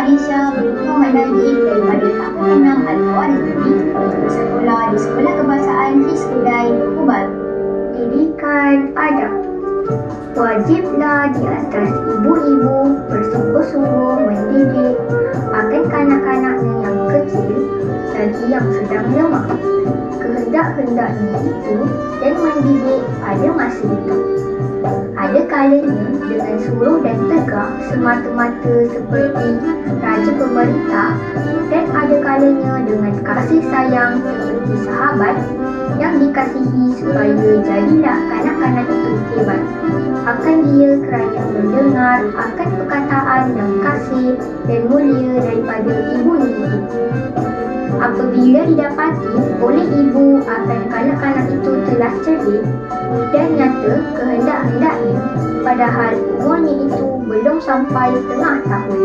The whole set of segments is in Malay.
Aisyah bin Muhammad Najib daripada tahun 6 Al-Qawan Negeri bersekolah di Sekolah Kebahasaan His Kedai Kubal. Didikan adab. Wajiblah di atas ibu-ibu bersungguh-sungguh mendidik akan kanak-kanaknya yang kecil lagi yang sedang lemah. Kehendak-hendaknya itu dan mendidik pada masa itu. Ada kalanya dengan suruh dan tegak semata-mata seperti raja pemerintah, dan ada kalanya dengan kasih sayang seperti sahabat yang dikasihi supaya jadilah kanak-kanak itu hebat akan dia kerana mendengar akan perkataan yang kasih dan mulia daripada ibunya itu. Apabila didapati oleh ibu akan kanak-kanak itu telah cerdik dan nyata kehendak-hendaknya padahal umurnya itu belum sampai setengah tahun,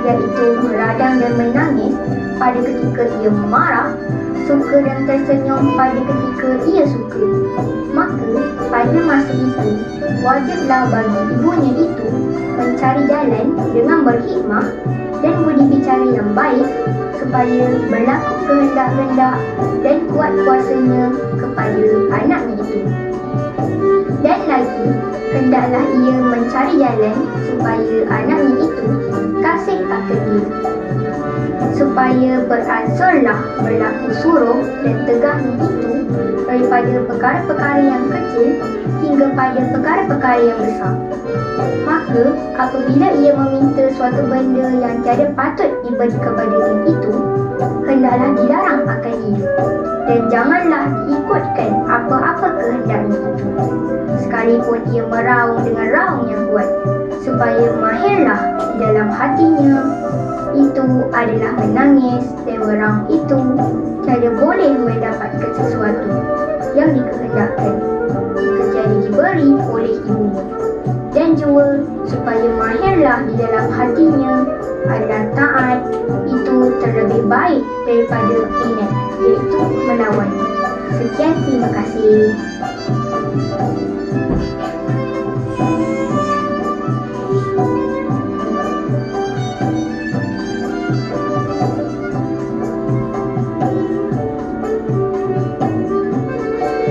iaitu meradang dan menangis pada ketika ia marah, suka dan tersenyum pada ketika ia suka, maka pada masa itu wajiblah bagi ibunya itu mencari jalan dengan berhikmah dan budi bicara yang baik supaya berlaku kehendak-hendak dan kuat kuasanya kepada anaknya itu. Dan lagi, hendaklah ia mencari jalan supaya anaknya itu kasih akan dia, supaya beransurlah berlaku suruh dan tegaknya itu daripada perkara-perkara yang kecil hingga pada perkara-perkara yang besar. Maka apabila ia meminta suatu benda yang tiada patut diberi kepadanya itu, hendaklah dilarang akan ia, dan janganlah diikutkan apa-apa kehendaknya itu, sekalipun ia meraung dengan raung yang kuat, supaya mahirlah di dalam hatinya itu adalah menangis, dan meraung itu tiada boleh mendapatkan sesuatu yang dikehendakkan jika tiada diberi oleh ibunya. Dan juga supaya mahirlah di dalam hatinya adalah taat itu terlebih baik daripada inat, iaitu melawan. Sekian, terima kasih.